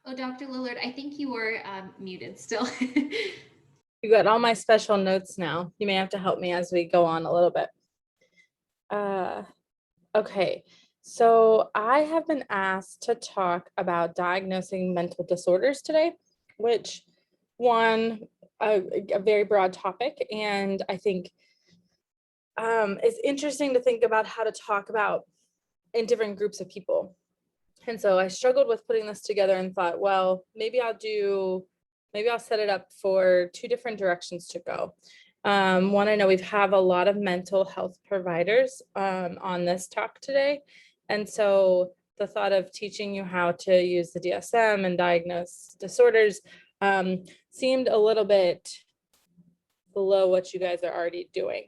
Oh, Dr. Lillard, I think you were muted still. You got all my special notes now. You may have to help me as we go on a little bit. Okay, so I have been asked to talk about diagnosing mental disorders today, which a very broad topic, and I think it's interesting to think about how to talk about in different groups of people. And so I struggled with putting this together and thought, well, maybe I'll set it up for two different directions to go. One, I know we have a lot of mental health providers on this talk today. And so the thought of teaching you how to use the DSM and diagnose disorders seemed a little bit below what you guys are already doing.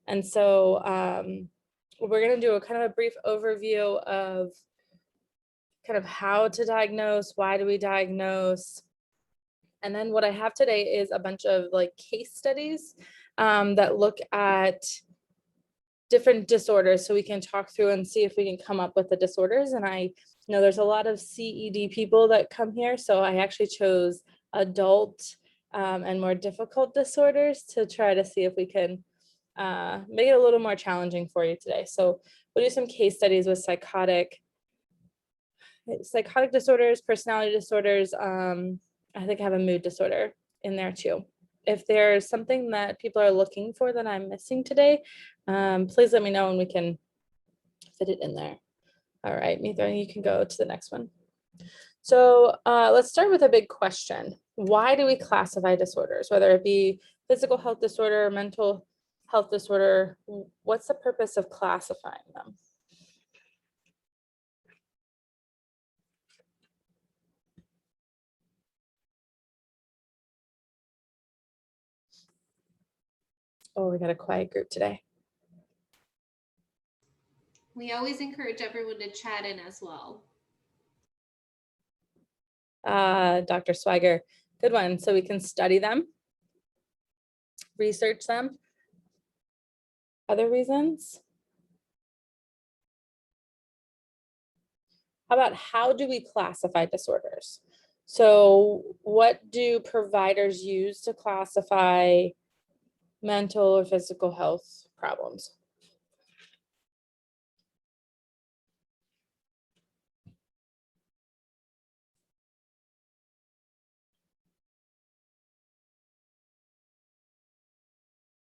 And so we're going to do a kind of a brief overview of kind of how to diagnose, why do we diagnose? And then what I have today is a bunch of like case studies that look at different disorders so we can talk through and see if we can come up with the disorders. And I know there's a lot of CED people that come here, so I actually chose adult and more difficult disorders to try to see if we can make it a little more challenging for you today. So we'll do some case studies with psychotic disorders, personality disorders. I think I have a mood disorder in there too. If there's something that people are looking for that I'm missing today, please let me know and we can fit it in there. All right, Mithra, you can go to the next one. So let's start with a big question. Why do we classify disorders, whether it be physical health disorder or mental health disorder? What's the purpose of classifying them? Oh, we got a quiet group today. We always encourage everyone to chat in as well. Dr. Swigger, good one. So we can study them, research them. Other reasons? How about how do we classify disorders? So what do providers use to classify mental or physical health problems?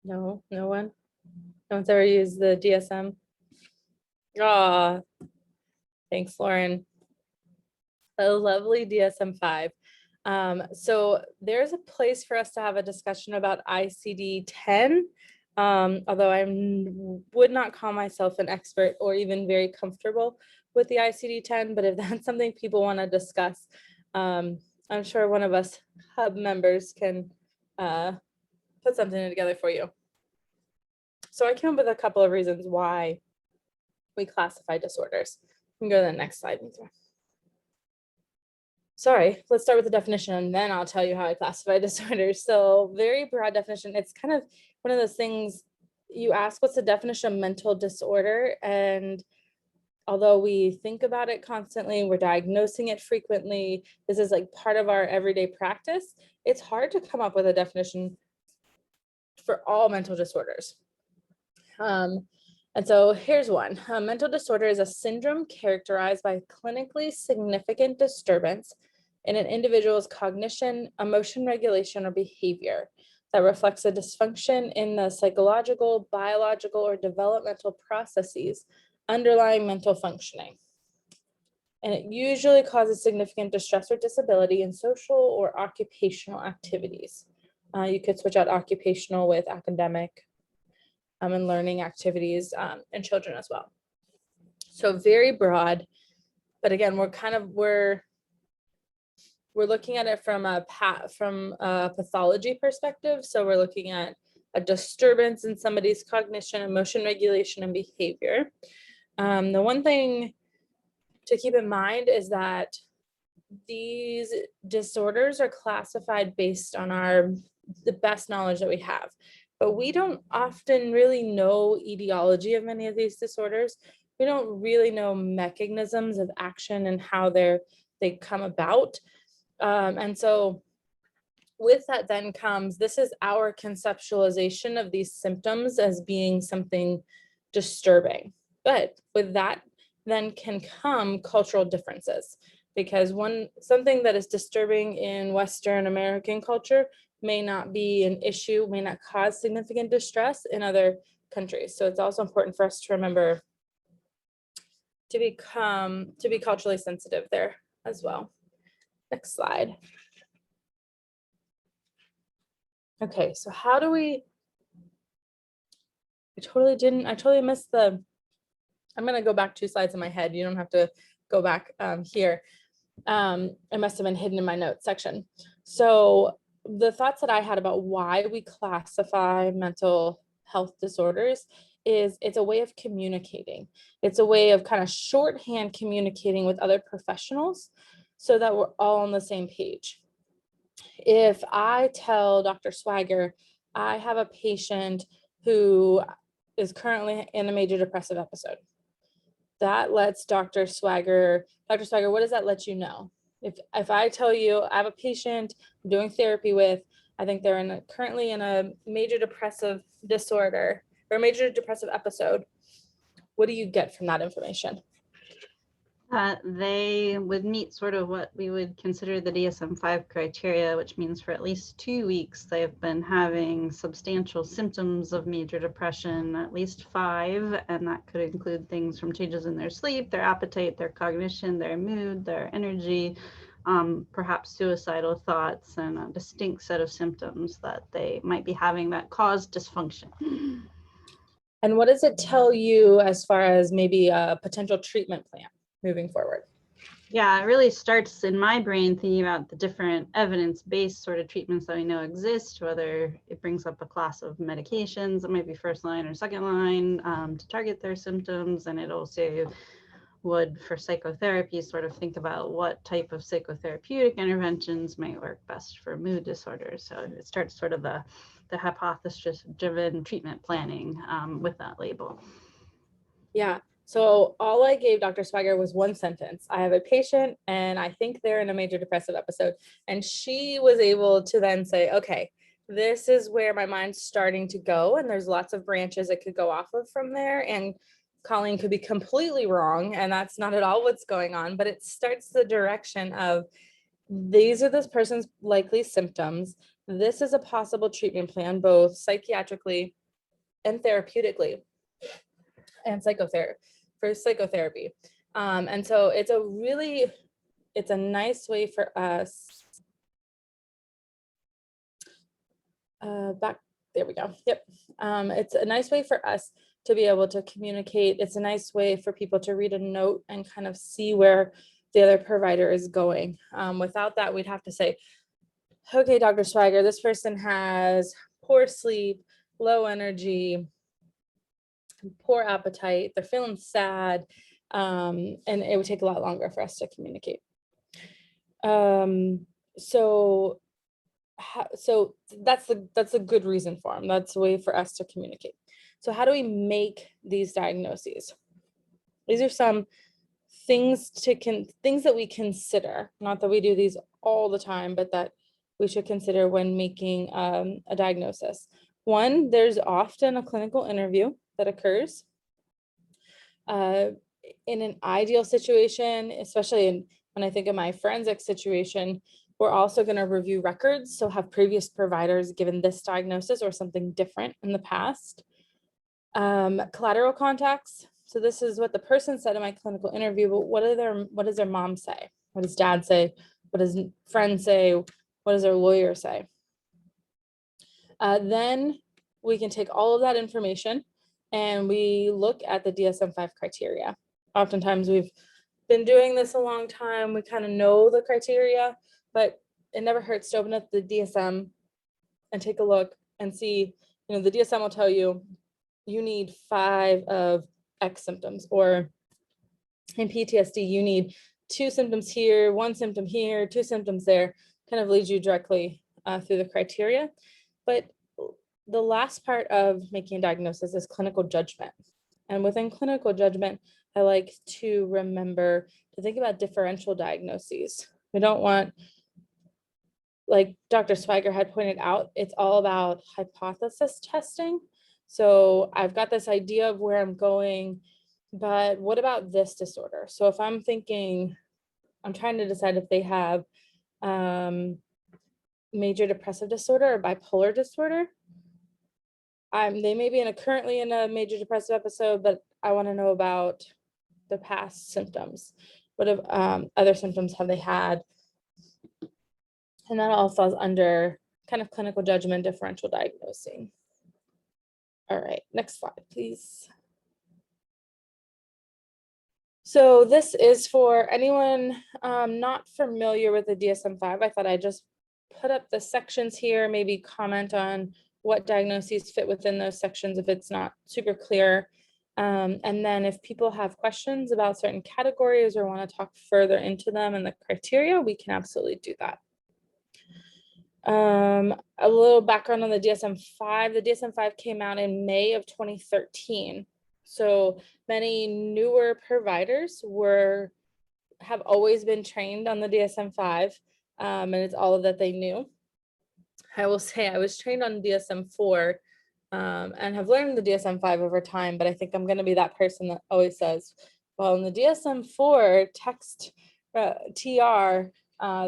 No one? No one's ever used the DSM? Ah, thanks, Lauren. A lovely DSM-5. So there's a place for us to have a discussion about ICD-10, although I would not call myself an expert or even very comfortable with the ICD-10, but if that's something people want to discuss, I'm sure one of us hub members can put something together for you. So I came up with a couple of reasons why we classify disorders. We can go to the next slide. Sorry, let's start with the definition and then I'll tell you how I classify disorders. So very broad definition. It's kind of one of those things you ask, what's the definition of mental disorder? And although we think about it constantly, we're diagnosing it frequently, this is like part of our everyday practice, it's hard to come up with a definition for all mental disorders. And so here's one. Mental disorder is a syndrome characterized by clinically significant disturbance in an individual's cognition, emotion regulation, or behavior that reflects a dysfunction in the psychological, biological, or developmental processes underlying mental functioning. And it usually causes significant distress or disability in social or occupational activities. You could switch out occupational with academic and learning activities in children as well. So very broad, but again, we're looking at it from a pathology perspective. So we're looking at a disturbance in somebody's cognition, emotion regulation, and behavior. The one thing to keep in mind is that these disorders are classified based on the best knowledge that we have. But we don't often really know etiology of many of these disorders. We don't really know mechanisms of action and how they come about. And so with that then comes, this is our conceptualization of these symptoms as being something disturbing. But with that then can come cultural differences, because something that is disturbing in Western American culture may not be an issue, may not cause significant distress in other countries. So it's also important for us to remember to be culturally sensitive there as well. Next slide. Okay, so how do we, I totally missed I'm gonna go back 2 slides in my head. You don't have to go back here. It must have been hidden in my notes section. So the thoughts that I had about why we classify mental health disorders is it's a way of communicating. It's a way of kind of shorthand communicating with other professionals so that we're all on the same page. If I tell Dr. Swagger, I have a patient who is currently in a major depressive episode, that lets Dr. Swagger, what does that let you know? If I tell you I have a patient I'm doing therapy with, I think they're currently in a major depressive disorder or a major depressive episode, what do you get from that information? They would meet sort of what we would consider the Dsm-5 criteria, which means for at least 2 weeks, they've been having substantial symptoms of major depression, at least 5, and that could include things from changes in their sleep, their appetite, their cognition, their mood, their energy, perhaps suicidal thoughts, and a distinct set of symptoms that they might be having that cause dysfunction. And what does it tell you as far as maybe a potential treatment plan moving forward? Yeah, it really starts in my brain thinking about the different evidence-based sort of treatments that we know exist, whether it brings up a class of medications that might be first line or second line to target their symptoms. And it also would, for psychotherapy, sort of think about what type of psychotherapeutic interventions might work best for mood disorders. So it starts sort of the hypothesis-driven treatment planning with that label. Yeah. So all I gave Dr. Swagger was 1 sentence. I have a patient and I think they're in a major depressive episode. And she was able to then say, okay, this is where my mind's starting to go. And there's lots of branches it could go off of from there. And Colleen could be completely wrong. And that's not at all what's going on, but it starts the direction of these are this person's likely symptoms. This is a possible treatment plan, both psychiatrically and therapeutically and psychotherapy. And so it's a nice way for us. There we go. Yep. It's a nice way for us to be able to communicate. It's a nice way for people to read a note and kind of see where the other provider is going. Without that, we'd have to say, okay, Dr. Swagger, this person has poor sleep, low energy, poor appetite, they're feeling sad, and it would take a lot longer for us to communicate. So that's a good reason for them. That's a way for us to communicate. So how do we make these diagnoses? These are some things that we consider, not that we do these all the time, but that we should consider when making a diagnosis. 1, there's often a clinical interview that occurs. In an ideal situation, especially when I think of my forensic situation, we're also going to review records. So have previous providers given this diagnosis or something different in the past? Collateral contacts. So this is what the person said in my clinical interview, but what does their mom say? What does dad say? What does friend say? What does their lawyer say? Then we can take all of that information and we look at the Dsm-5 criteria. Oftentimes we've been doing this a long time. We kind of know the criteria, but it never hurts to open up the DSM and take a look and see, the DSM will tell you, you need 5 of X symptoms, or in PTSD, you need 2 symptoms here, 1 symptom here, 2 symptoms there, kind of leads you directly through the criteria. But the last part of making a diagnosis is clinical judgment. And within clinical judgment, I like to remember to think about differential diagnoses. We don't want like Dr. Swiger had pointed out, it's all about hypothesis testing. So I've got this idea of where I'm going, but what about this disorder? So if I'm thinking, I'm trying to decide if they have major depressive disorder or bipolar disorder. They may be currently in a major depressive episode, but I want to know about their past symptoms. What other symptoms have they had? And that all falls under kind of clinical judgment, differential diagnosing. All right, next slide, please. So this is for anyone not familiar with the DSM-5. I thought I'd just put up the sections here, maybe comment on what diagnoses fit within those sections if it's not super clear. And then if people have questions about certain categories or want to talk further into them and the criteria, we can absolutely do that. A little background on the DSM-5. The DSM-5 came out in May of 2013. So many newer providers have always been trained on the DSM-5, and it's all that they knew. I will say I was trained on DSM-4 and have learned the DSM-5 over time, but I think I'm going to be that person that always says, well, in the DSM-4 text TR,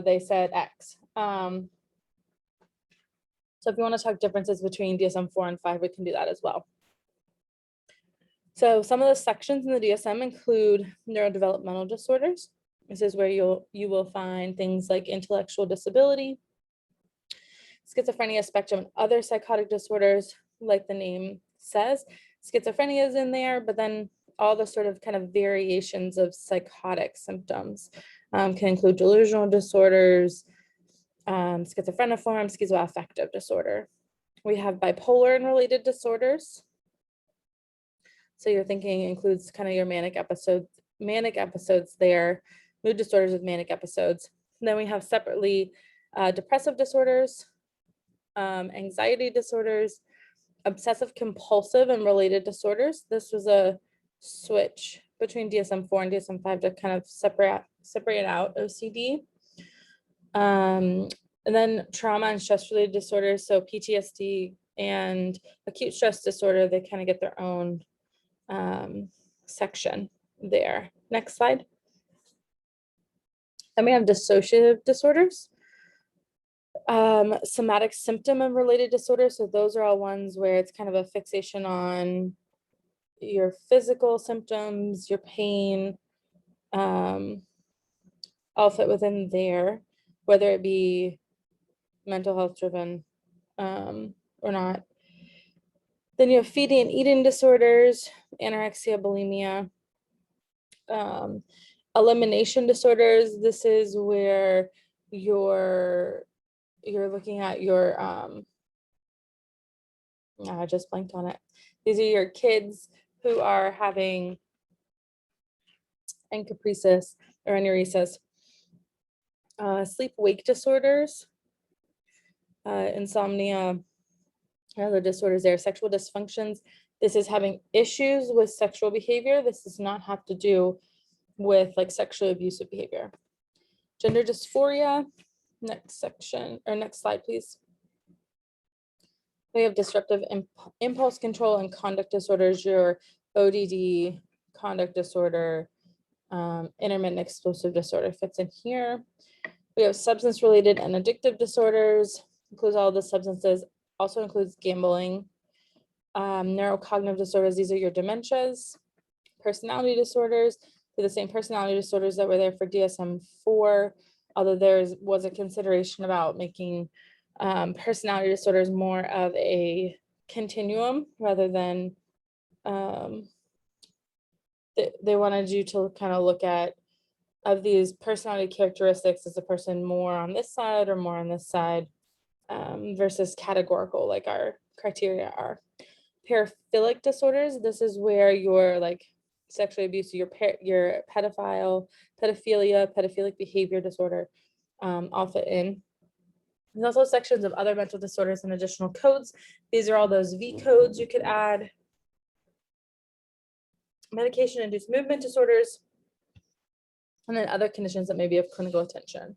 they said X. So if you want to talk differences between DSM-4 and 5, we can do that as well. So some of the sections in the DSM include neurodevelopmental disorders. This is where you will find things like intellectual disability, schizophrenia, spectrum, and other psychotic disorders, like the name says. Schizophrenia is in there, but then all the sort of kind of variations of psychotic symptoms can include delusional disorders, schizophreniform, schizoaffective disorder. We have bipolar and related disorders. So you're thinking includes kind of your manic episodes there, mood disorders with manic episodes. And then we have separately depressive disorders, anxiety disorders, obsessive compulsive and related disorders. This was a switch between DSM-4 and DSM-5 to kind of separate out OCD. And then trauma and stress related disorders. So PTSD and acute stress disorder, they kind of get their own section there. Next slide. Then we have dissociative disorders, somatic symptom and related disorders. So those are all ones where it's kind of a fixation on your physical symptoms, your pain, all fit within there, whether it be mental health driven or not. Then you have feeding and eating disorders, anorexia, bulimia, elimination disorders. This is where you're looking at your I just blanked on it. These are your kids who are having encapricis or enuresis, sleep-wake disorders, insomnia, other disorders there, sexual dysfunctions. This is having issues with sexual behavior. This does not have to do with like sexually abusive behavior. Gender dysphoria, next section, or next slide, please. We have disruptive impulse control and conduct disorders, your ODD, conduct disorder, intermittent explosive disorder fits in here. We have substance-related and addictive disorders, includes all the substances, also includes gambling. Neurocognitive disorders, these are your dementias. Personality disorders, they're the same personality disorders that were there for DSM-4, although there was a consideration about making personality disorders more of a continuum rather than they wanted you to kind of look at of these personality characteristics, is the person more on this side or more on this side, versus categorical like our criteria are. Paraphilic disorders, this is where you're like sexually abusive, your pedophilia, pedophilic behavior disorder all fit in. There's also sections of other mental disorders and additional codes. These are all those V codes you could add. Medication-induced movement disorders, and then other conditions that may be of clinical attention.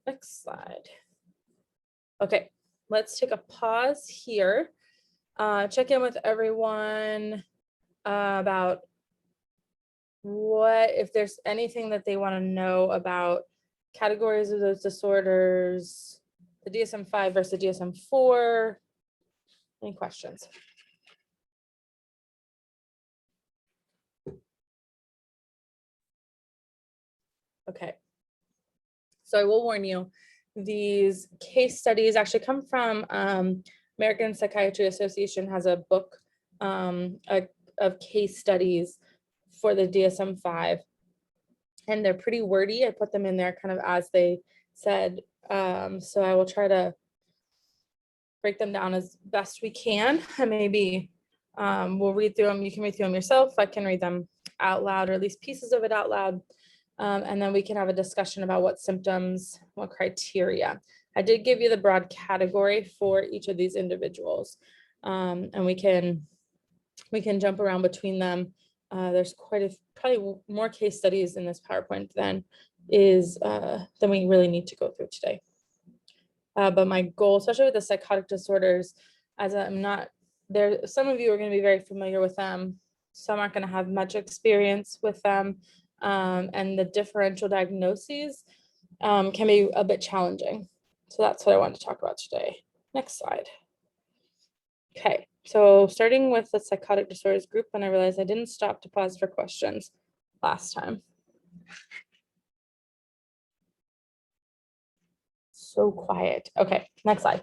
Next slide. Okay, let's take a pause here. Check in with everyone about if there's anything that they want to know about categories of those disorders, the DSM-5 versus the DSM-4. Any questions? Okay. So I will warn you, these case studies actually come from American Psychiatry Association has a book of case studies for the DSM-5, and they're pretty wordy. I put them in there kind of as they said. So I will try to break them down as best we can, and maybe we'll read through them. You can read through them yourself. I can read them out loud, or at least pieces of it out loud. And then we can have a discussion about what symptoms, what criteria. I did give you the broad category for each of these individuals. And we can jump around between them. There's probably more case studies in this PowerPoint than we really need to go through today. But my goal, especially with the psychotic disorders, as I'm not there, some of you are going to be very familiar with them. Some aren't going to have much experience with them. And the differential diagnoses can be a bit challenging. So that's what I wanted to talk about today. Next slide. Okay, so starting with the psychotic disorders group, and I realized I didn't stop to pause for questions last time. So quiet. Okay, next slide.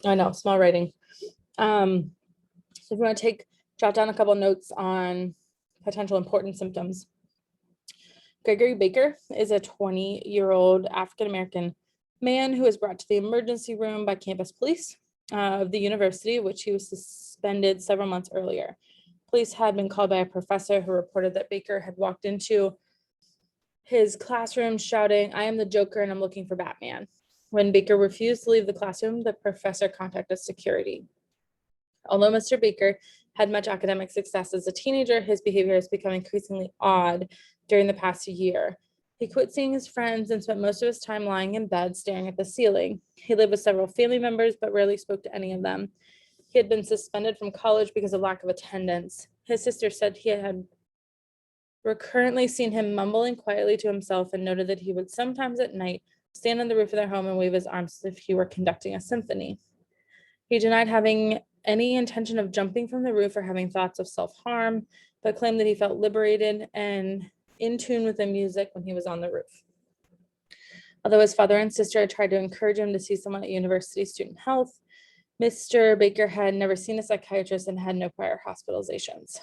I know, small writing. So if you want to jot down a couple notes on potential important symptoms. Gregory Baker is a 20-year-old African-American man who was brought to the emergency room by campus police of the university, which he was suspended several months earlier. Police had been called by a professor who reported that Baker had walked into his classroom shouting, "I am the Joker and I'm looking for Batman." When Baker refused to leave the classroom, the professor contacted security. Although Mr. Baker had much academic success as a teenager, his behavior has become increasingly odd during the past year. He quit seeing his friends and spent most of his time lying in bed staring at the ceiling. He lived with several family members, but rarely spoke to any of them. He had been suspended from college because of lack of attendance. His sister said he had recurrently seen him mumbling quietly to himself and noted that he would sometimes at night stand on the roof of their home and wave his arms as if he were conducting a symphony. He denied having any intention of jumping from the roof or having thoughts of self-harm, but claimed that he felt liberated and in tune with the music when he was on the roof. Although his father and sister had tried to encourage him to see someone at University Student Health, Mr. Baker had never seen a psychiatrist and had no prior hospitalizations.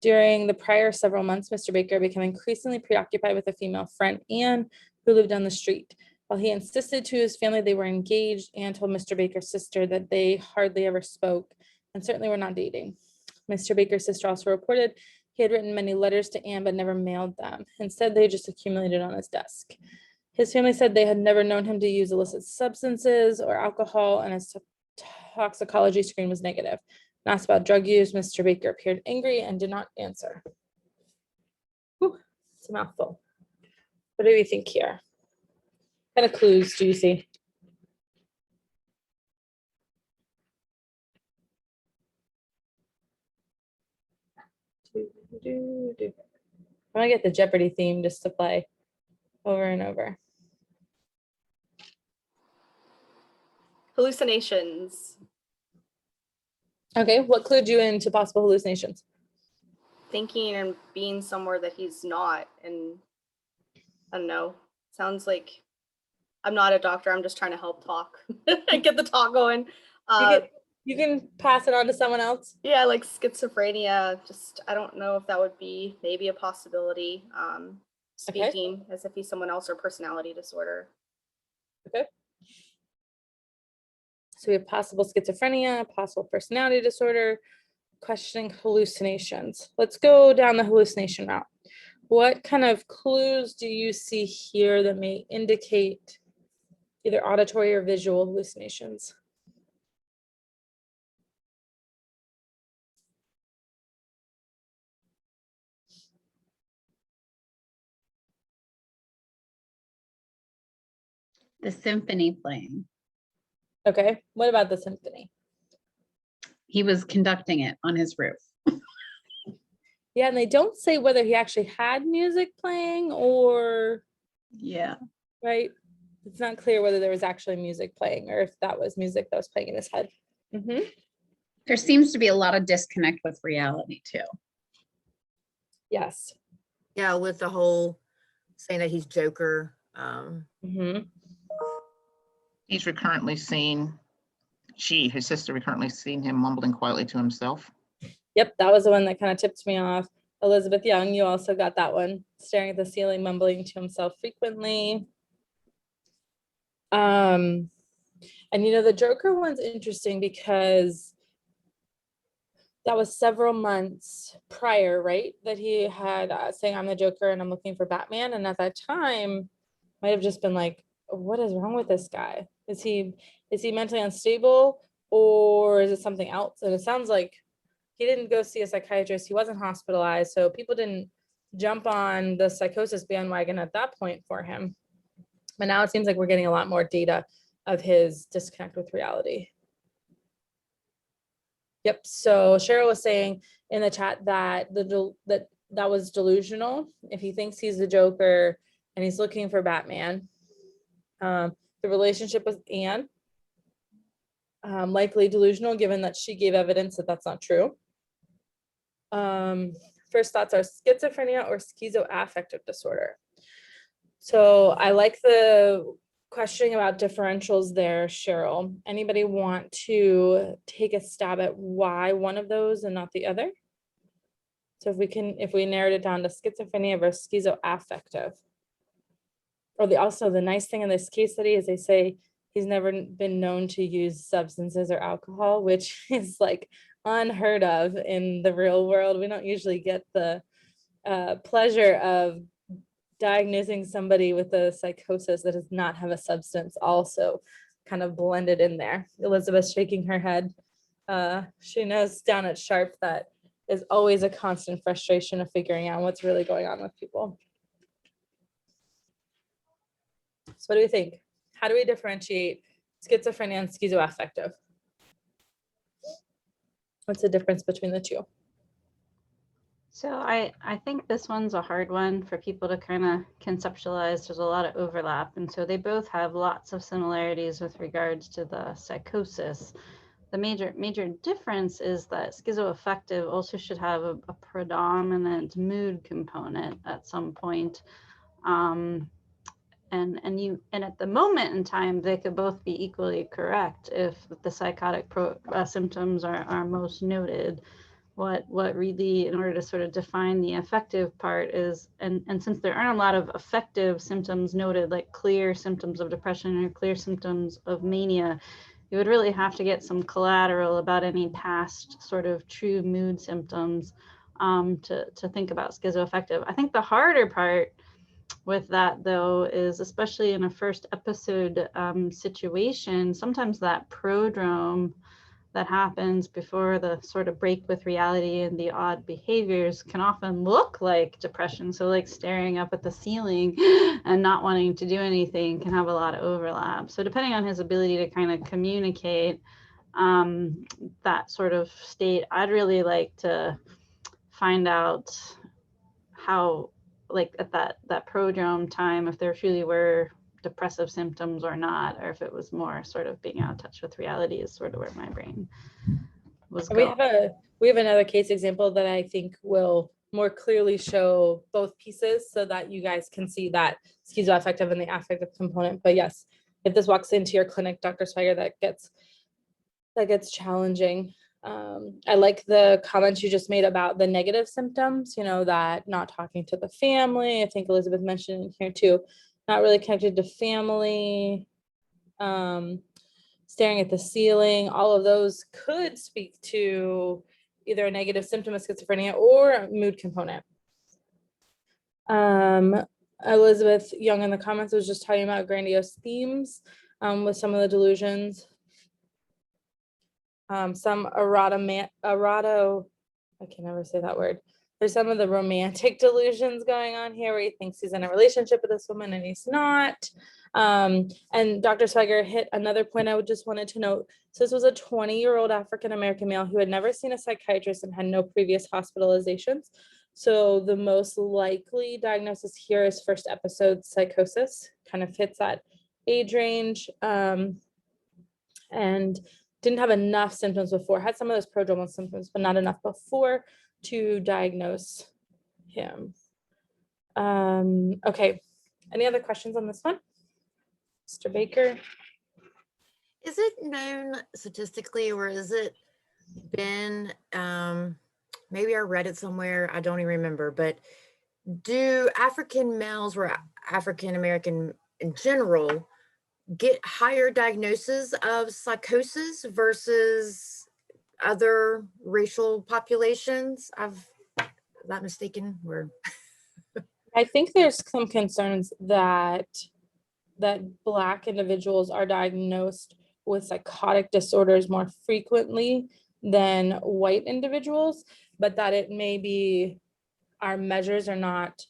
During the prior several months, Mr. Baker became increasingly preoccupied with a female friend, Anne, who lived down the street. While he insisted to his family they were engaged, Anne told Mr. Baker's sister that they hardly ever spoke and certainly were not dating. Mr. Baker's sister also reported he had written many letters to Anne but never mailed them. Instead, they just accumulated on his desk. His family said they had never known him to use illicit substances or alcohol, and his toxicology screen was negative. When asked about drug use, Mr. Baker appeared angry and did not answer. Whew, it's a mouthful. What do you think here? What kind of clues do you see? I'm gonna get the Jeopardy theme just to play over and over. Hallucinations. Okay, what clued you into possible hallucinations? Thinking and being somewhere that he's not. And I don't know. Sounds like I'm not a doctor. I'm just trying to help talk and get the talk going. You can pass it on to someone else. Yeah, like schizophrenia. Just, I don't know if that would be maybe a possibility. Speaking as if he's someone else, or personality disorder. Okay. So we have possible schizophrenia, possible personality disorder, questioning hallucinations. Let's go down the hallucination route. What kind of clues do you see here that may indicate either auditory or visual hallucinations? The symphony playing. Okay, what about the symphony? He was conducting it on his roof. Yeah, and they don't say whether he actually had music playing or, Yeah. right? It's not clear whether there was actually music playing or if that was music that was playing in his head. There seems to be a lot of disconnect with reality too. Yes. Yeah, with the whole saying that he's Joker. He's recurrently seen, his sister recurrently seen him mumbling quietly to himself. Yep, that was the one that kind of tipped me off. Elizabeth Young, you also got that one. Staring at the ceiling, mumbling to himself frequently. And the Joker one's interesting because that was several months prior, right? That he had saying, I'm the Joker and I'm looking for Batman. And at that time, might have just been like, what is wrong with this guy? Is he mentally unstable or is it something else? And it sounds like he didn't go see a psychiatrist. He wasn't hospitalized. So people didn't jump on the psychosis bandwagon at that point for him. But now it seems like we're getting a lot more data of his disconnect with reality. Yep. So Cheryl was saying in the chat that that was delusional. If he thinks he's the Joker and he's looking for Batman, the relationship with Anne, likely delusional, given that she gave evidence that that's not true. First thoughts are schizophrenia or schizoaffective disorder. So I like the questioning about differentials there, Cheryl. Anybody want to take a stab at why one of those and not the other? So if we narrowed it down to schizophrenia versus schizoaffective. Or also the nice thing in this case study is they say he's never been known to use substances or alcohol, which is like unheard of in the real world. We don't usually get the pleasure of diagnosing somebody with a psychosis that does not have a substance also kind of blended in there. Elizabeth shaking her head. She knows down at Sharp that is always a constant frustration of figuring out what's really going on with people. So what do we think? How do we differentiate schizophrenia and schizoaffective? What's the difference between the two? So I think this one's a hard one for people to kind of conceptualize. There's a lot of overlap. And so they both have lots of similarities with regards to the psychosis. The major difference is that schizoaffective also should have a predominant mood component at some point. And at the moment in time, they could both be equally correct if the psychotic symptoms are most noted. What really, in order to sort of define the affective part is, and since there aren't a lot of affective symptoms noted, like clear symptoms of depression or clear symptoms of mania, you would really have to get some collateral about any past sort of true mood symptoms to think about schizoaffective. I think the harder part with that, though, is especially in a first episode situation, sometimes that prodrome that happens before the sort of break with reality and the odd behaviors can often look like depression. So like staring up at the ceiling and not wanting to do anything can have a lot of overlap. So depending on his ability to kind of communicate that sort of state, I'd really like to find out how, like at that prodrome time, if there truly were depressive symptoms or not, or if it was more sort of being out of touch with reality is sort of where my brain was going. We have another case example that I think will more clearly show both pieces so that you guys can see that schizoaffective and the affective component. But yes, if this walks into your clinic, Dr. Swigert, that gets challenging. I like the comments you just made about the negative symptoms, that not talking to the family. I think Elizabeth mentioned here too, not really connected to family, staring at the ceiling. All of those could speak to either a negative symptom of schizophrenia or a mood component. Elizabeth Young in the comments was just talking about grandiose themes with some of the delusions. Some I can never say that word. There's some of the romantic delusions going on here where he thinks he's in a relationship with this woman and he's not. And Dr. Swigert hit another point I would just wanted to note. So this was a 20-year-old African-American male who had never seen a psychiatrist and had no previous hospitalizations. So the most likely diagnosis here is first episode psychosis, kind of fits that age range, and didn't have enough symptoms before, had some of those prodromal symptoms, but not enough before to diagnose him. Okay, any other questions on this one? Mr. Baker? Is it known statistically, or is it been, maybe I read it somewhere, I don't even remember, but do African males or African American in general get higher diagnoses of psychosis versus other racial populations? Is that mistaken? Or I think there's some concerns that Black individuals are diagnosed with psychotic disorders more frequently than white individuals, but that it may be our measures are not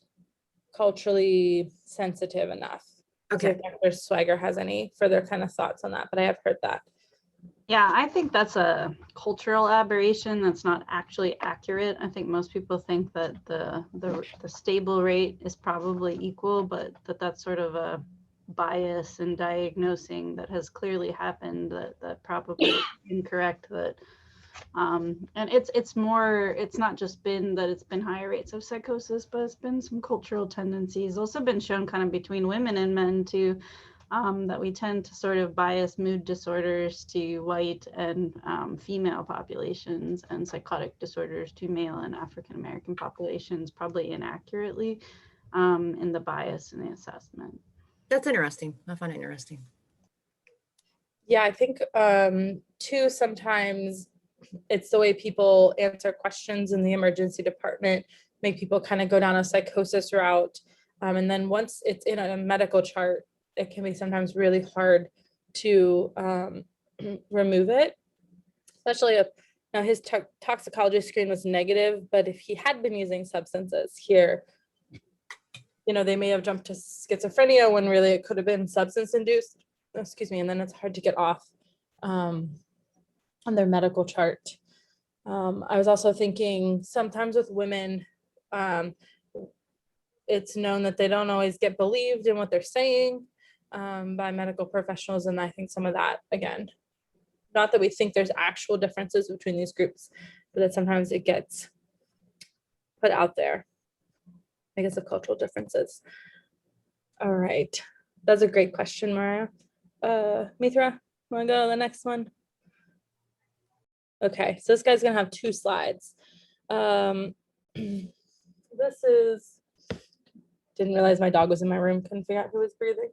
culturally sensitive enough. okay, If Dr. Swigert has any further kind of thoughts on that, but I have heard that. Yeah, I think that's a cultural aberration that's not actually accurate. I think most people think that the stable rate is probably equal, but that's sort of a bias in diagnosing that has clearly happened that probably is incorrect. That and it's not just been that it's been higher rates of psychosis, but it's been some cultural tendencies. Also been shown kind of between women and men too. That we tend to sort of bias mood disorders to white and female populations and psychotic disorders to male and African American populations, probably inaccurately in the bias in the assessment. that's interesting. I find it interesting. Yeah, I think too, sometimes it's the way people answer questions in the emergency department, make people kind of go down a psychosis route. And then once it's in a medical chart, it can be sometimes really hard to remove it, especially if now his toxicology screen was negative, but if he had been using substances here, they may have jumped to schizophrenia when really it could have been substance induced, excuse me, and then it's hard to get off on their medical chart. I was also thinking sometimes with women, it's known that they don't always get believed in what they're saying by medical professionals. And I think some of that, again, not that we think there's actual differences between these groups, but that sometimes it gets put out there because of cultural differences. All right. That's a great question, Mariah. Mithra, want to go to the next one? Okay, so this guy's gonna have 2 slides. This is, didn't realize my dog was in my room, couldn't figure out who was breathing.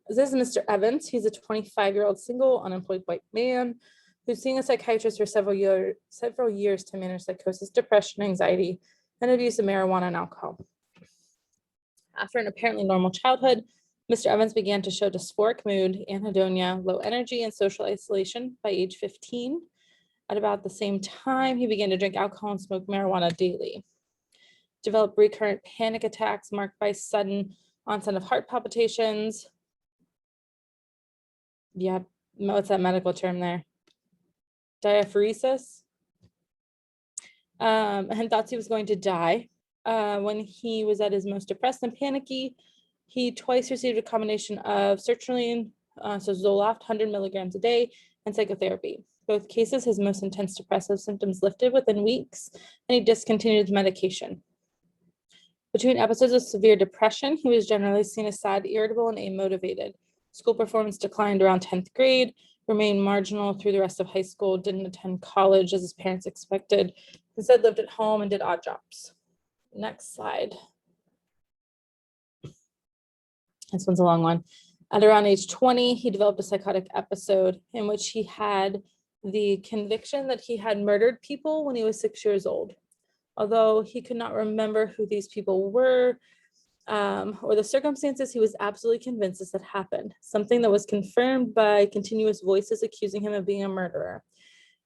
This is Mr. Evans. He's a 25-year-old single unemployed white man who's seeing a psychiatrist for several years to manage psychosis, depression, anxiety, and abuse of marijuana and alcohol. After an apparently normal childhood, Mr. Evans began to show dysphoric mood, anhedonia, low energy, and social isolation by age 15. At about the same time, he began to drink alcohol and smoke marijuana daily. Developed recurrent panic attacks marked by sudden onset of heart palpitations. Yeah, what's that medical term there? Diaphoresis. And thought he was going to die. When he was at his most depressed and panicky, he twice received a combination of sertraline, so Zoloft, 100 milligrams a day, and psychotherapy. Both cases, his most intense depressive symptoms lifted within weeks, and he discontinued medication. Between episodes of severe depression, he was generally seen as sad, irritable, and amotivated. School performance declined around 10th grade, remained marginal through the rest of high school, didn't attend college as his parents expected, instead lived at home and did odd jobs. Next slide. This one's a long one. At around age 20, he developed a psychotic episode in which he had the conviction that he had murdered people when he was 6 years old. Although he could not remember who these people were or the circumstances, he was absolutely convinced this had happened, something that was confirmed by continuous voices accusing him of being a murderer.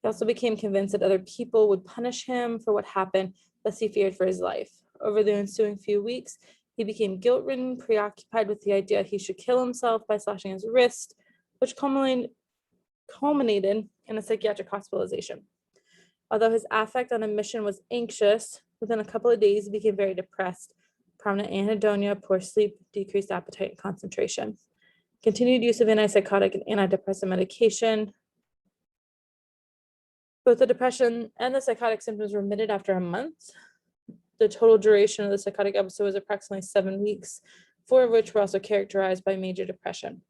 He also became convinced that other people would punish him for what happened, thus he feared for his life. Over the ensuing few weeks, he became guilt-ridden, preoccupied with the idea he should kill himself by slashing his wrist, which culminated in a psychiatric hospitalization. Although his affect on admission was anxious, within a couple of days he became very depressed, prominent anhedonia, poor sleep, decreased appetite, and concentration. Continued use of antipsychotic and antidepressant medication. Both the depression and the psychotic symptoms remitted after a month. The total duration of the psychotic episode was approximately 7 weeks, 4 of which were also characterized by major depression.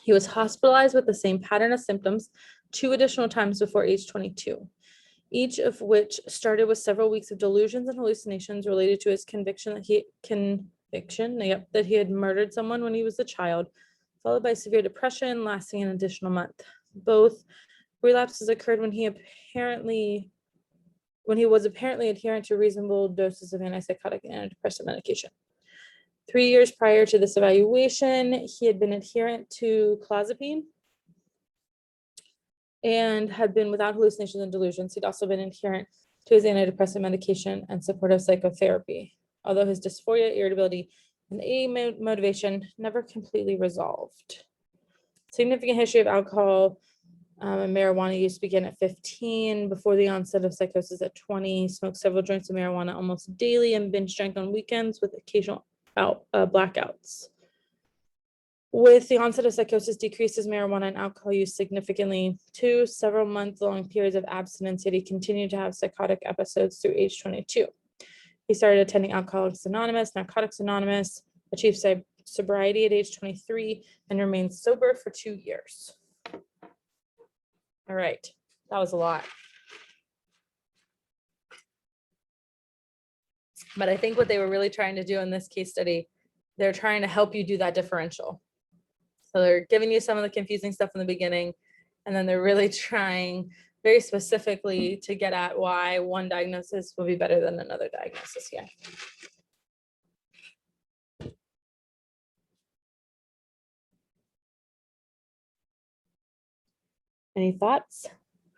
He was hospitalized with the same pattern of symptoms 2 additional times before age 22, each of which started with several weeks of delusions and hallucinations related to his conviction that he had murdered someone when he was a child, followed by severe depression lasting an additional month. Both relapses occurred when he was apparently adherent to reasonable doses of antipsychotic and antidepressant medication. 3 years prior to this evaluation, he had been adherent to clozapine and had been without hallucinations and delusions. He'd also been adherent to his antidepressant medication and supportive psychotherapy, although his dysphoria, irritability, and motivation never completely resolved. Significant history of alcohol and marijuana use began at 15, before the onset of psychosis at 20, smoked several joints of marijuana almost daily, and binge drank on weekends with occasional blackouts. With the onset of psychosis, decreased his marijuana and alcohol use significantly. 2 several month-long periods of abstinence, yet he continued to have psychotic episodes through age 22. He started attending Alcoholics Anonymous, Narcotics Anonymous, achieved sobriety at age 23, and remained sober for 2 years. All right, that was a lot. But I think what they were really trying to do in this case study, they're trying to help you do that differential. So they're giving you some of the confusing stuff in the beginning, and then they're really trying very specifically to get at why one diagnosis will be better than another diagnosis here. Any thoughts?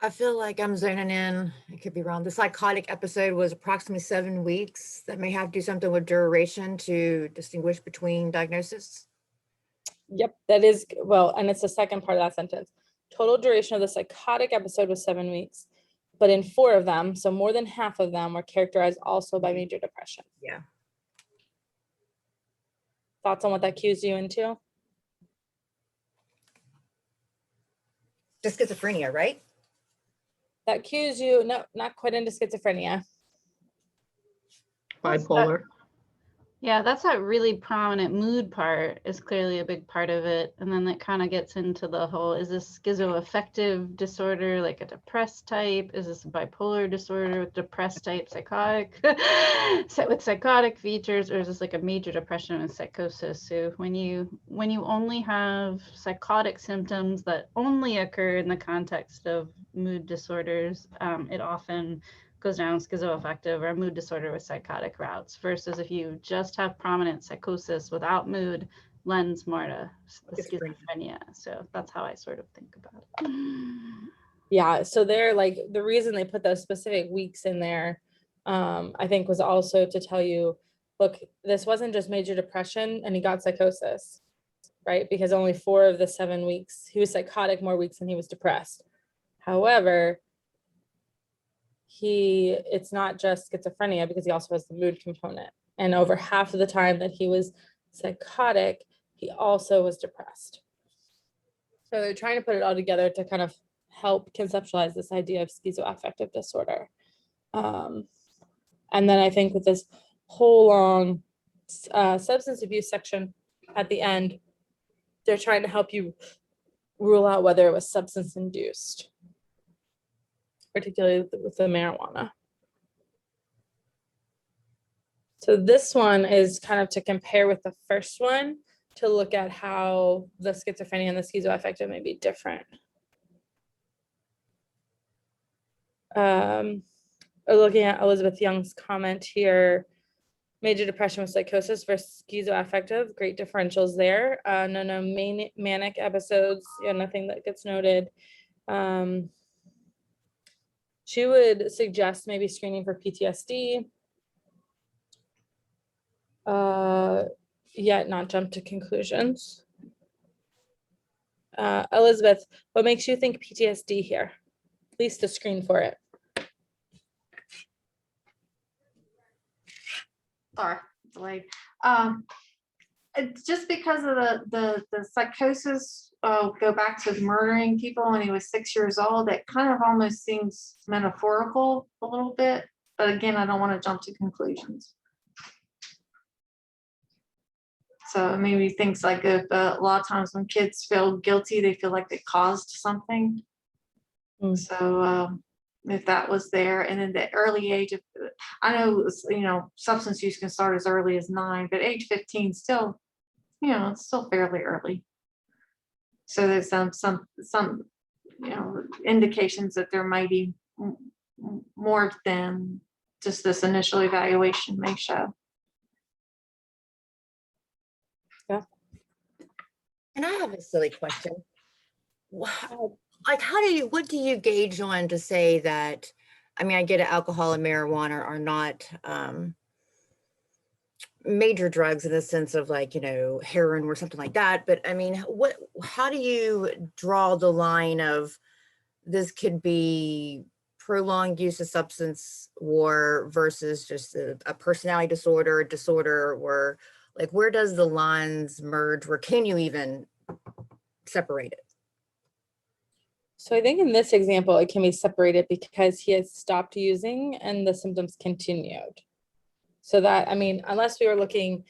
I feel like I'm zoning in. I could be wrong. The psychotic episode was approximately 7 weeks. That may have to do something with duration to distinguish between diagnosis. Yep, that is, well, and it's the second part of that sentence. Total duration of the psychotic episode was 7 weeks, but in 4 of them, so more than half of them, were characterized also by major depression. Yeah. Thoughts on what that cues you into? Just schizophrenia, right? That cues you, no, not quite into schizophrenia. Bipolar. Yeah, that's that really prominent mood part is clearly a big part of it. And then that kind of gets into the whole, is this schizoaffective disorder like a depressed type? Is this a bipolar disorder with depressed type psychotic, with psychotic features, or is this like a major depression with psychosis? So when you only have psychotic symptoms that only occur in the context of mood disorders, it often goes down schizoaffective or a mood disorder with psychotic routes, versus if you just have prominent psychosis without mood, lends more to schizophrenia. So that's how I sort of think about it. Yeah, so they're like, the reason they put those specific weeks in there, I think, was also to tell you, look, this wasn't just major depression and he got psychosis, right? Because only 4 of the 7 weeks, he was psychotic more weeks than he was depressed. However, it's not just schizophrenia, because he also has the mood component. And over half of the time that he was psychotic, he also was depressed. So they're trying to put it all together to kind of help conceptualize this idea of schizoaffective disorder. And then I think with this whole long substance abuse section at the end, they're trying to help you rule out whether it was substance induced, particularly with the marijuana. So this one is kind of to compare with the first one, to look at how the schizophrenia and the schizoaffective may be different. Looking at Elizabeth Young's comment here, major depression with psychosis versus schizoaffective, great differentials there. No manic episodes, yeah, nothing that gets noted. she would suggest maybe screening for PTSD, yet not jump to conclusions. Elizabeth, what makes you think PTSD here? At least to screen for it. Sorry, delayed. It's just because of the psychosis, go back to murdering people when he was 6 years old. It kind of almost seems metaphorical a little bit, but again, I don't want to jump to conclusions. So maybe things like if a lot of times when kids feel guilty, they feel like they caused something. So if that was there, and in the early age of, I know, you know, substance use can start as early as 9, but age 15 still, you know, it's still fairly early. So there's some you know, indications that there might be more than just this initial evaluation may show. And I have a silly question. Like, what do you gauge on to say that, I mean, I get it, alcohol and marijuana are not major drugs in the sense of like, you know, heroin or something like that. But I mean, how do you draw the line of this could be prolonged use of substance or versus just a personality disorder, or like, where does the lines merge? Where can you even separate it? So I think in this example, it can be separated because he has stopped using and the symptoms continued. So that, I mean, unless we were looking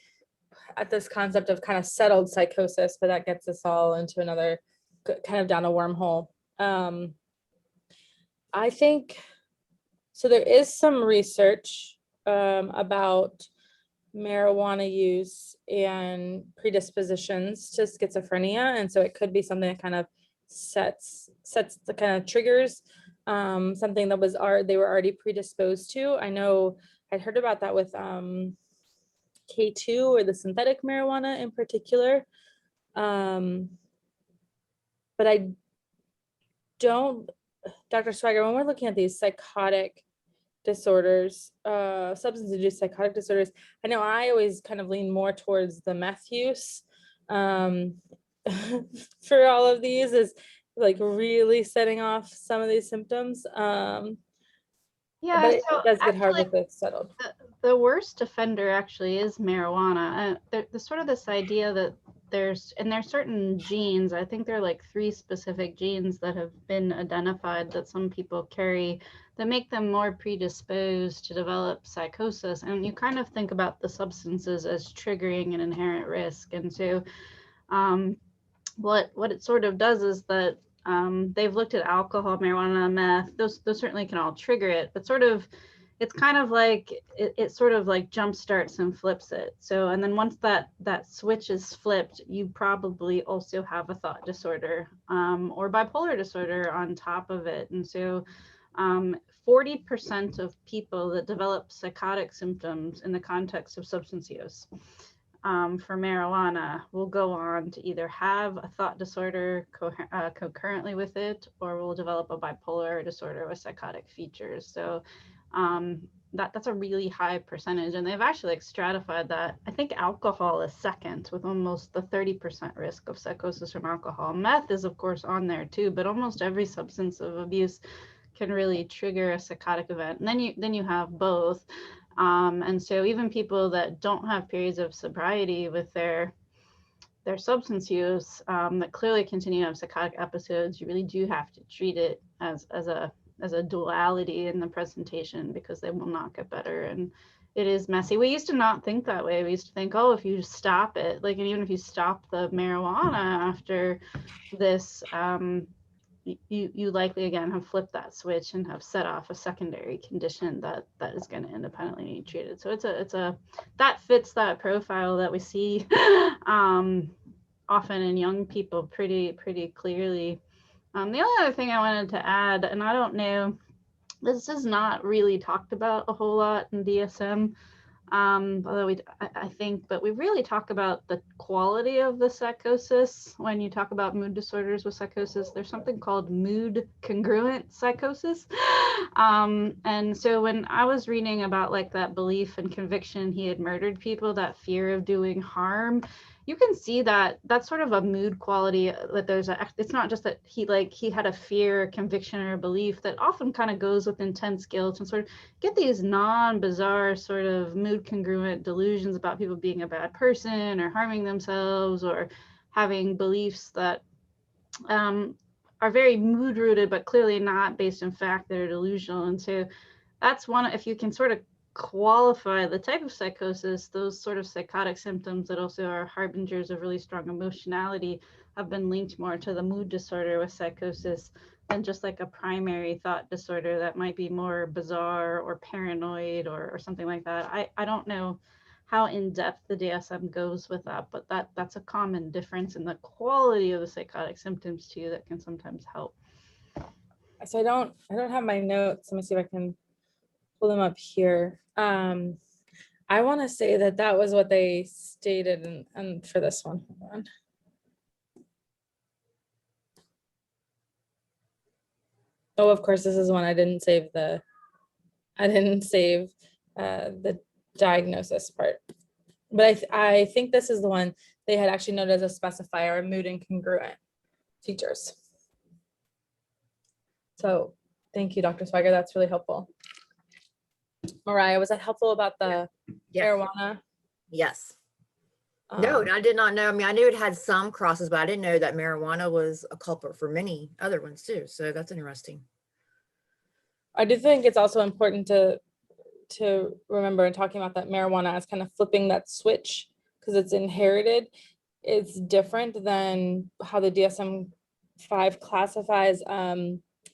at this concept of kind of settled psychosis, but that gets us all into another kind of down a wormhole. I think, so there is some research about marijuana use and predispositions to schizophrenia. And so it could be something that kind of sets the kind of triggers, something that was they were already predisposed to. I know I'd heard about that with K2 or the synthetic marijuana in particular. But I don't, Dr. Swagger, when we're looking at these psychotic disorders, substance-induced psychotic disorders, I know I always kind of lean more towards the meth use for all of these, is like really setting off some of these symptoms. Yeah, but it so does get hard actually, with it settled. the worst offender actually is marijuana. There's sort of this idea that there's certain genes, I think there are like 3 specific genes that have been identified that some people carry that make them more predisposed to develop psychosis. And you kind of think about the substances as triggering an inherent risk. And so what it sort of does is that they've looked at alcohol, marijuana, meth, those certainly can all trigger it, but sort of, it's kind of like, it sort of like jump starts and flips it. So, and then once that switch is flipped, you probably also have a thought disorder or bipolar disorder on top of it. And so 40% of people that develop psychotic symptoms in the context of substance use for marijuana will go on to either have a thought disorder concurrently with it, or will develop a bipolar disorder with psychotic features. So that's a really high percentage, and they've actually stratified that. I think alcohol is second, with almost the 30% risk of psychosis from alcohol. Meth is of course on there too, but almost every substance of abuse can really trigger a psychotic event. And then you have both. And so even people that don't have periods of sobriety with their substance use that clearly continue to have psychotic episodes, you really do have to treat it as a duality in the presentation, because they will not get better. And it is messy. We used to not think that way. We used to think, oh, if you just stop it, like, and even if you stop the marijuana after this, you likely again have flipped that switch and have set off a secondary condition that is going to independently need treated. So that fits that profile that we see often in young people pretty clearly. The only other thing I wanted to add, and I don't know, this is not really talked about a whole lot in DSM, Although I think, but we really talk about the quality of the psychosis. When you talk about mood disorders with psychosis, there's something called mood congruent psychosis. And so when I was reading about like that belief and conviction he had murdered people, that fear of doing harm, you can see that that's sort of a mood quality, that it's not just that he had a fear, conviction, or a belief that often kind of goes with intense guilt, and sort of get these non-bizarre sort of mood congruent delusions about people being a bad person or harming themselves or having beliefs that are very mood rooted, but clearly not based in fact, that are delusional. And so that's one, if you can sort of qualify the type of psychosis, those sort of psychotic symptoms that also are harbingers of really strong emotionality have been linked more to the mood disorder with psychosis than just like a primary thought disorder that might be more bizarre or paranoid or something like that. I don't know how in depth the DSM goes with that, but that's a common difference in the quality of the psychotic symptoms too that can sometimes help. So I don't have my notes. Let me see if I can pull them up here. I want to say that was what they stated and for this one. Hold on. Oh, of course, this is one I didn't save the diagnosis part. But I think this is the one they had actually noted as a specifier, mood incongruent teachers. So thank you, Dr. Swigert. That's really helpful. Mariah, was that helpful about the marijuana? Yes. No, Um, I did not know. I mean, I knew it had some crosses, but I didn't know that marijuana was a culprit for many other ones too. So that's interesting. I do think it's also important to remember in talking about that marijuana as kind of flipping that switch, because it's inherited. It's different than how the DSM-5 classifies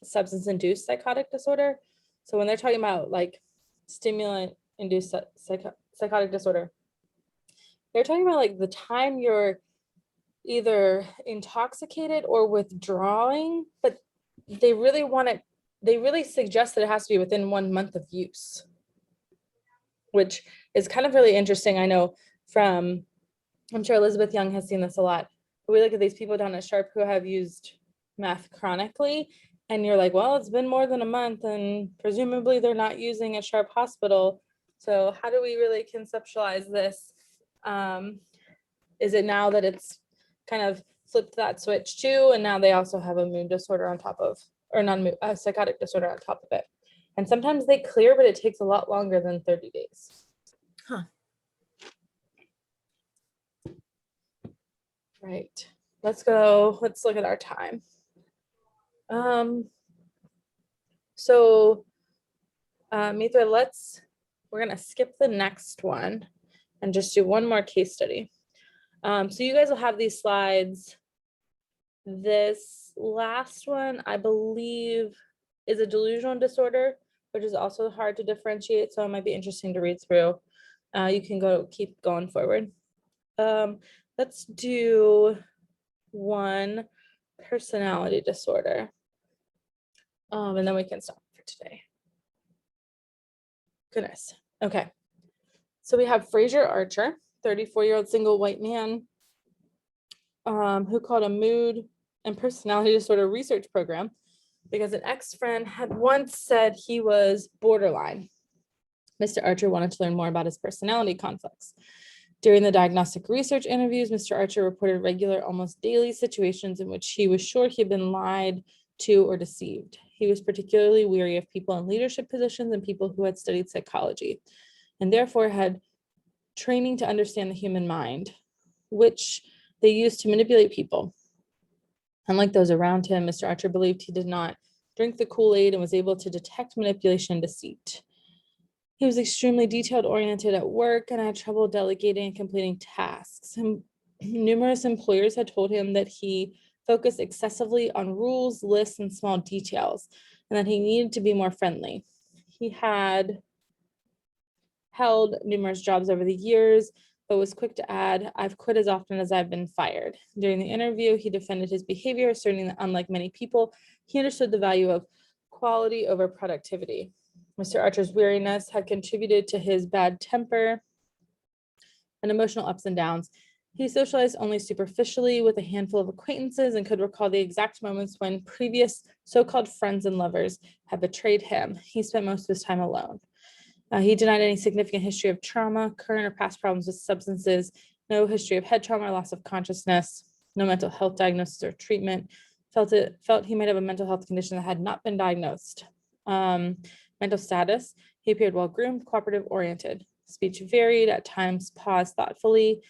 substance-induced psychotic disorder. So when they're talking about like stimulant-induced psychotic disorder, they're talking about like the time you're either intoxicated or withdrawing, but they really suggest that it has to be within 1 month of use, which is kind of really interesting. I know I'm sure Elizabeth Young has seen this a lot. But we look at these people down at Sharp who have used meth chronically, and you're like, well, it's been more than a month and presumably they're not using at Sharp Hospital. So how do we really conceptualize this? Is it now that it's kind of flipped that switch too, and now they also have a mood disorder on top of, or a psychotic disorder on top of it? And sometimes they clear, but it takes a lot longer than 30 days. Huh. Right. Let's look at our time. Mithra, we're gonna skip the next one and just do one more case study. So you guys will have these slides. This last one, I believe, is a delusional disorder, which is also hard to differentiate. So it might be interesting to read through. You can keep going forward. Let's do one personality disorder. And then we can stop for today. Goodness. Okay. So we have Fraser Archer, 34-year-old single white man, who called a mood and personality disorder research program because an ex-friend had once said he was borderline. Mr. Archer wanted to learn more about his personality conflicts. During the diagnostic research interviews, Mr. Archer reported regular, almost daily situations in which he was sure he had been lied to or deceived. He was particularly weary of people in leadership positions and people who had studied psychology, and therefore had training to understand the human mind, which they used to manipulate people. Unlike those around him, Mr. Archer believed he did not drink the Kool-Aid and was able to detect manipulation and deceit. He was extremely detail-oriented at work and had trouble delegating and completing tasks. And numerous employers had told him that he focused excessively on rules, lists, and small details, and that he needed to be more friendly. He had held numerous jobs over the years, but was quick to add, "I've quit as often as I've been fired." During the interview, he defended his behavior, asserting that unlike many people, he understood the value of quality over productivity. Mr. Archer's weariness had contributed to his bad temper and emotional ups and downs. He socialized only superficially with a handful of acquaintances and could recall the exact moments when previous so-called friends and lovers had betrayed him. He spent most of his time alone. He denied any significant history of trauma, current or past problems with substances, no history of head trauma or loss of consciousness, no mental health diagnosis or treatment. Felt he might have a mental health condition that had not been diagnosed. Mental status, he appeared well-groomed, cooperative, oriented. Speech varied, at times paused thoughtfully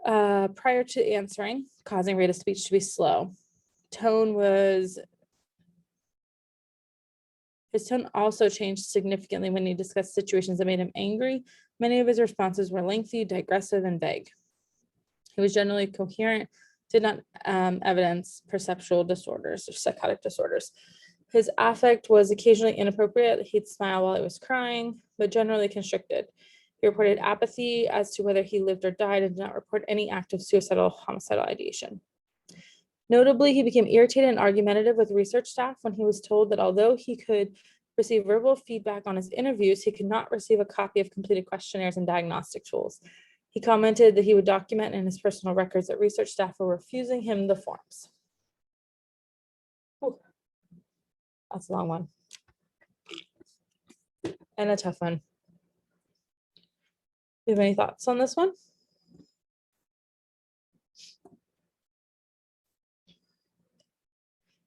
prior to answering, causing rate of speech to be slow. His tone also changed significantly when he discussed situations that made him angry. Many of his responses were lengthy, digressive, and vague. He was generally coherent, did not evidence perceptual disorders or psychotic disorders. His affect was occasionally inappropriate. He'd smile while he was crying, but generally constricted. He reported apathy as to whether he lived or died and did not report any active suicidal homicidal ideation. Notably, he became irritated and argumentative with research staff when he was told that although he could receive verbal feedback on his interviews, he could not receive a copy of completed questionnaires and diagnostic tools. He commented that he would document in his personal records that research staff were refusing him the forms. Ooh, that's a long one. And a tough one. Do you have any thoughts on this one?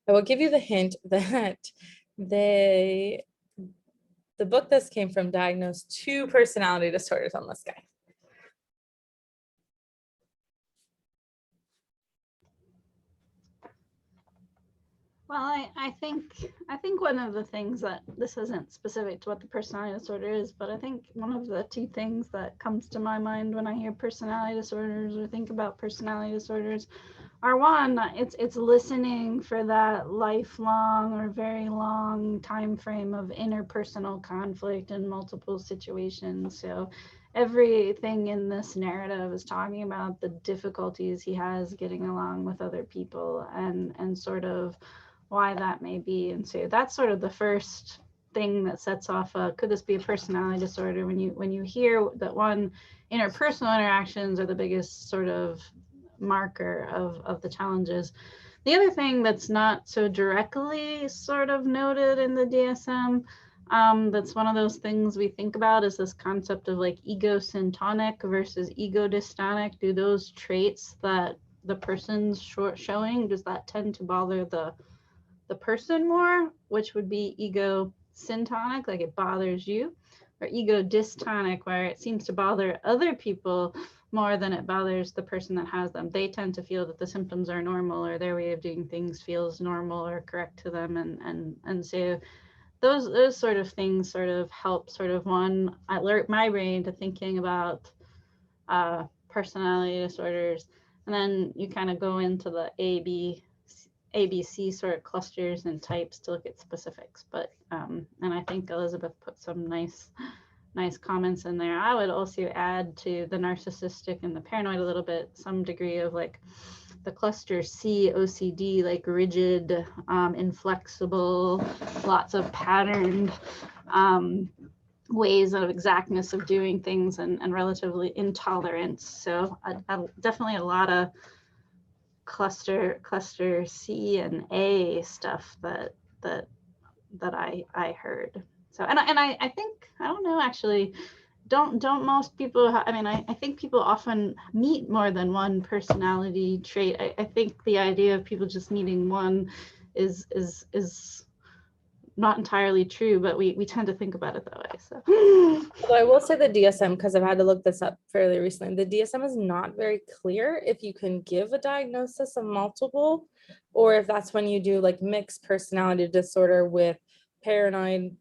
I will give you the hint that the book this came from diagnosed 2 personality disorders on this guy. Well, I think one of the things that, this isn't specific to what the personality disorder is, but I think one of the 2 things that comes to my mind when I hear personality disorders or think about personality disorders are, one, it's listening for that lifelong or very long time frame of interpersonal conflict in multiple situations. So everything in this narrative is talking about the difficulties he has getting along with other people and sort of why that may be. And so that's sort of the first thing that sets off could this be a personality disorder, when you hear that, one, interpersonal interactions are the biggest sort of marker of the challenges. The other thing that's not so directly sort of noted in the DSM, that's one of those things we think about, is this concept of like ego-syntonic versus ego-dystonic. Do those traits that the person's showing, does that tend to bother the person more, which would be ego-syntonic, like it bothers you, or ego-dystonic, where it seems to bother other people more than it bothers the person that has them. They tend to feel that the symptoms are normal, or their way of doing things feels normal or correct to them. And so those sort of things sort of help sort of, one, alert my brain to thinking about personality disorders. And then you kind of go into the ABC sort of clusters and types to look at specifics. But and I think Elizabeth put some nice comments in there. I would also add to the narcissistic and the paranoid a little bit, some degree of like the cluster C, OCD, like rigid, inflexible, lots of patterned ways of exactness of doing things, and relatively intolerance. So definitely a lot of cluster C and A stuff that I heard. So and I think, I don't know, actually, don't most people, I mean, I think people often meet more than one personality trait. I think the idea of people just needing one is not entirely true, but we tend to think about it that way. So Although I will say the DSM, because I've had to look this up fairly recently, the DSM is not very clear if you can give a diagnosis of multiple, or if that's when you do like mixed personality disorder with paranoid,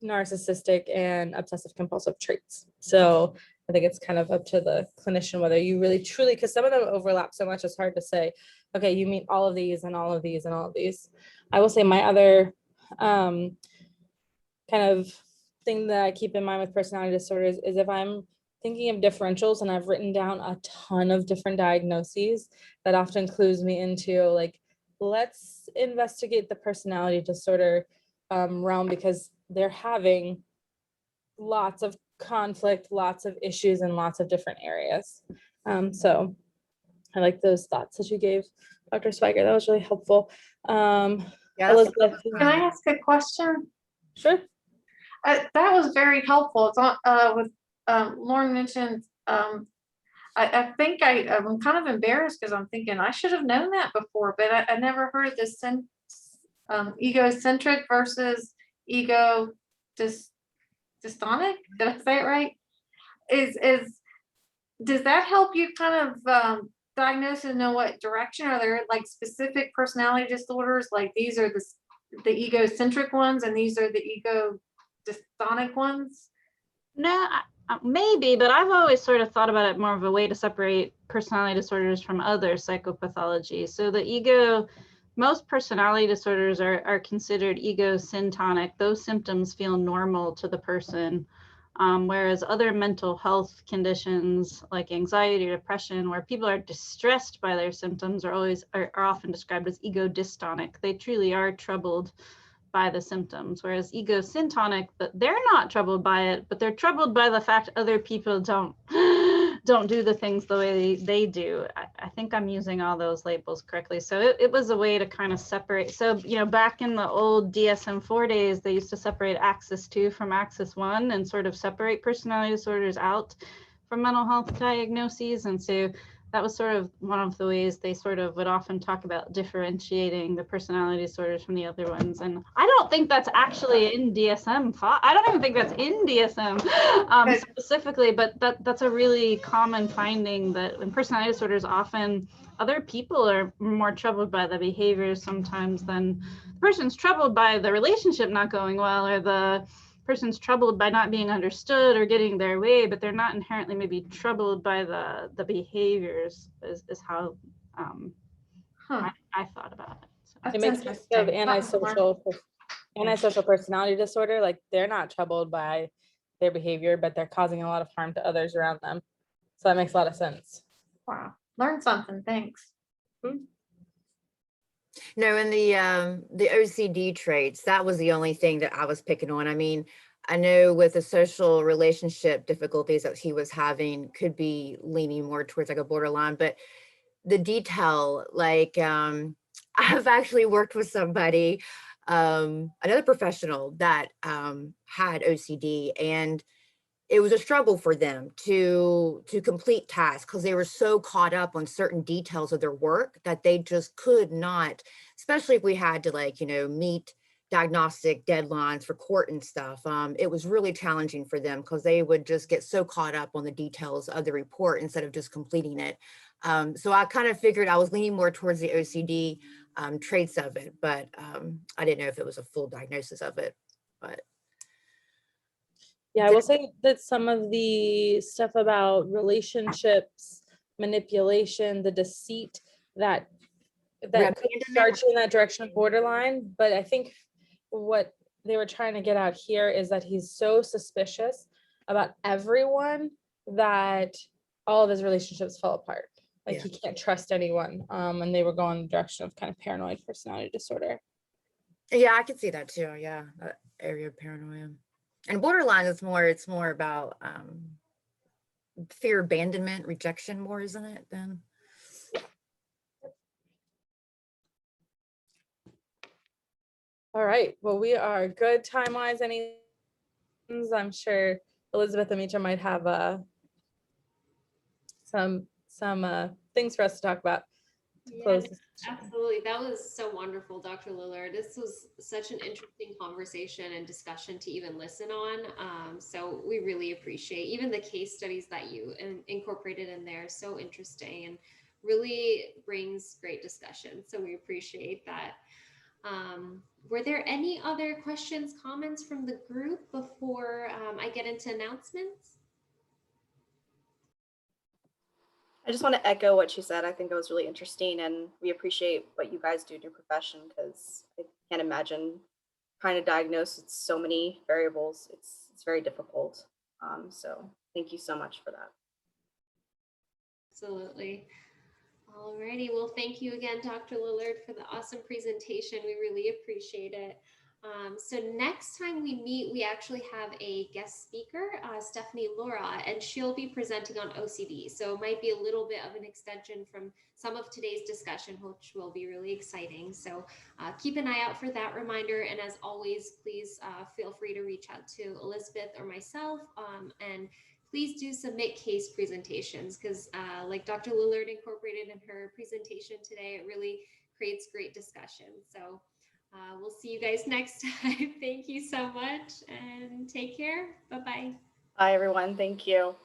narcissistic, and obsessive compulsive traits. So I think it's kind of up to the clinician whether you really truly, because some of them overlap so much, it's hard to say, okay, you meet all of these and all of these and all of these. I will say my other kind of thing that I keep in mind with personality disorders is if I'm thinking of differentials and I've written down a ton of different diagnoses, that often clues me into like, let's investigate the personality disorder realm, because they're having lots of conflict, lots of issues in lots of different areas. So I like those thoughts that you gave, Dr. Swiger. That was really helpful. Yeah, Elizabeth, Can I ask a question? sure. That was very helpful. It's on, with, Lauren mentioned, I think I'm kind of embarrassed because I'm thinking I should have known that before, but I never heard of this egocentric versus ego dystonic. Did I say it right? Does that help you kind of diagnose and know what direction? Are there like specific personality disorders? Like these are the egocentric ones and these are the ego dystonic ones? No, maybe, but I've always sort of thought about it more of a way to separate personality disorders from other psychopathology. So most personality disorders are considered egosyntonic. Those symptoms feel normal to the person. Whereas other mental health conditions like anxiety or depression, where people are distressed by their symptoms, are often described as ego dystonic. They truly are troubled by the symptoms, whereas egosyntonic, they're not troubled by it, but they're troubled by the fact other people don't do the things the way they do. I think I'm using all those labels correctly. So it was a way to kind of separate. So, back in the old DSM-4 days, they used to separate axis 2 from axis 1 and sort of separate personality disorders out from mental health diagnoses. And so that was sort of one of the ways they sort of would often talk about differentiating the personality disorders from the other ones. And I don't think that's actually in DSM-5. I don't even think that's in DSM specifically, but that's a really common finding, that in personality disorders, often other people are more troubled by the behaviors sometimes than the person's troubled by the relationship not going well, or the person's troubled by not being understood or getting their way, but they're not inherently maybe troubled by the behaviors is how I thought about it. So. It makes me think of antisocial personality disorder. Like they're not troubled by their behavior, but they're causing a lot of harm to others around them. So that makes a lot of sense. Wow, learned something. Thanks. No, in the OCD traits, that was the only thing that I was picking on. I mean, I know with the social relationship difficulties that he was having could be leaning more towards like a borderline, but the detail, like I've actually worked with somebody, another professional that had OCD, and it was a struggle for them to complete tasks because they were so caught up on certain details of their work that they just could not, especially if we had to meet diagnostic deadlines for court and stuff. It was really challenging for them because they would just get so caught up on the details of the report instead of just completing it. So I kind of figured I was leaning more towards the OCD traits of it, but I didn't know if it was a full diagnosis of it. But yeah, I will say that some of the stuff about relationships, manipulation, the deceit that could start you in that direction of borderline. But I think what they were trying to get out here is that he's so suspicious about everyone that all of his relationships fell apart. Like he can't trust anyone. And they were going in the direction of kind of paranoid personality disorder. Yeah, I can see that too. Yeah, that area of paranoia. And borderline is it's more about fear, abandonment, rejection more, isn't it, then? All right, well, we are good time-wise. Any, I'm sure Elizabeth and Mitra might have some things for us to talk about to close this. Absolutely. That was so wonderful, Dr. Lillard. This was such an interesting conversation and discussion to even listen on. So we really appreciate even the case studies that you incorporated in there. So interesting and really brings great discussion. So we appreciate that. Were there any other questions, comments from the group before I get into announcements? I just want to echo what she said. I think it was really interesting, and we appreciate what you guys do in your profession, because I can't imagine trying to diagnose with so many variables. It's very difficult. So thank you so much for that. Absolutely. Alrighty, well, thank you again, Dr. Lillard, for the awesome presentation. We really appreciate it. So next time we meet, we actually have a guest speaker, Stephanie Laura, and she'll be presenting on OCD. So it might be a little bit of an extension from some of today's discussion, which will be really exciting. So keep an eye out for that reminder. And as always, please feel free to reach out to Elizabeth or myself. And please do submit case presentations because like Dr. Lillard incorporated in her presentation today, it really creates great discussion. So we'll see you guys next time. Thank you so much and take care. Bye-bye. Bye, everyone. Thank you.